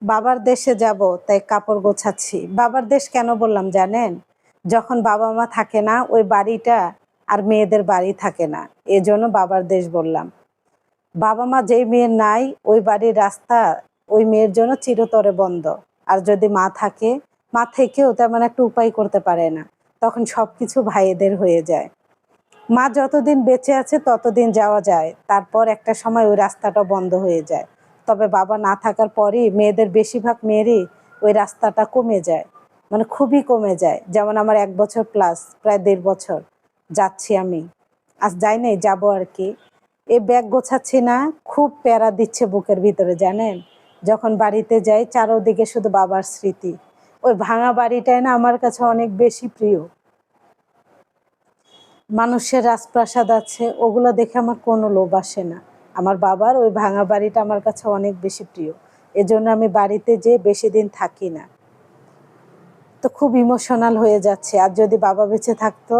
বাবার দেশে যাব তাই কাপড় গোছাচ্ছি। বাবার দেশ কেন বললাম জানেন? যখন বাবা মা থাকে না ওই বাড়িটা আর মেয়েদের বাড়ি থাকে না, এজন্য বাবার দেশ বললাম। বাবা মা যেই মেয়ের নাই ওই বাড়ির রাস্তা ওই মেয়ের জন্য চিরতরে বন্ধ। আর যদি মা থাকে, মা থেকেও তেমন একটা উপায় করতে পারে না, তখন সবকিছু ভাইয়েদের হয়ে যায়। মা যতদিন বেঁচে আছে ততদিন যাওয়া যায়, তারপর একটা সময় ওই রাস্তাটা বন্ধ হয়ে যায়। তবে বাবা না থাকার পরই মেয়েদের বেশিরভাগ মেয়েরই ওই রাস্তাটা কমে যায়, মানে খুবই কমে যায়। যেমন আমার 1 বছর প্লাস, প্রায় 1.5 বছর যাচ্ছি আমি, আজ যাই নাই, যাবো আর কি। এই ব্যাগ গোছাচ্ছি না, খুব প্যারা দিচ্ছে বুকের ভিতরে জানেন। যখন বাড়িতে যাই চারোদিকে শুধু বাবার স্মৃতি। ওই ভাঙা বাড়িটাই না আমার কাছে অনেক বেশি প্রিয়। মানুষের রাজপ্রাসাদ আছে, ওগুলো দেখে আমার কোনো লোভ আসে না। আমার বাবার ওই ভাঙা বাড়িটা আমার কাছে অনেক বেশি প্রিয়। এজন্য আমি বাড়িতে যেয়ে বেশি দিন থাকি না। তো খুব ইমোশনাল হয়ে যাচ্ছে। আর যদি বাবা বেঁচে থাকতো,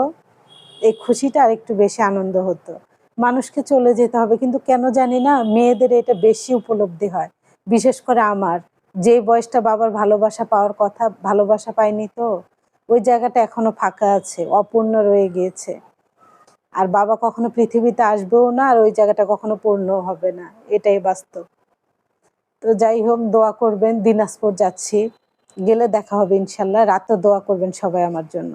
এই খুশিটা আর একটু বেশি আনন্দ হতো। মানুষকে চলে যেতে হবে, কিন্তু কেন জানি না মেয়েদের এটা বেশি উপলব্ধি হয়। বিশেষ করে আমার, যে বয়সটা বাবার ভালোবাসা পাওয়ার কথা, ভালোবাসা পাইনি, তো ওই জায়গাটা এখনো ফাঁকা আছে, অপূর্ণ রয়ে গিয়েছে। আর বাবা কখনো পৃথিবীতে আসবেও না, আর ওই জায়গাটা কখনো পূর্ণ হবে না, এটাই বাস্তব। তো যাই হোক, দোয়া করবেন। দিনাজপুর যাচ্ছি, গেলে দেখা হবে ইনশাল্লাহ। রাতও দোয়া করবেন সবাই আমার জন্য।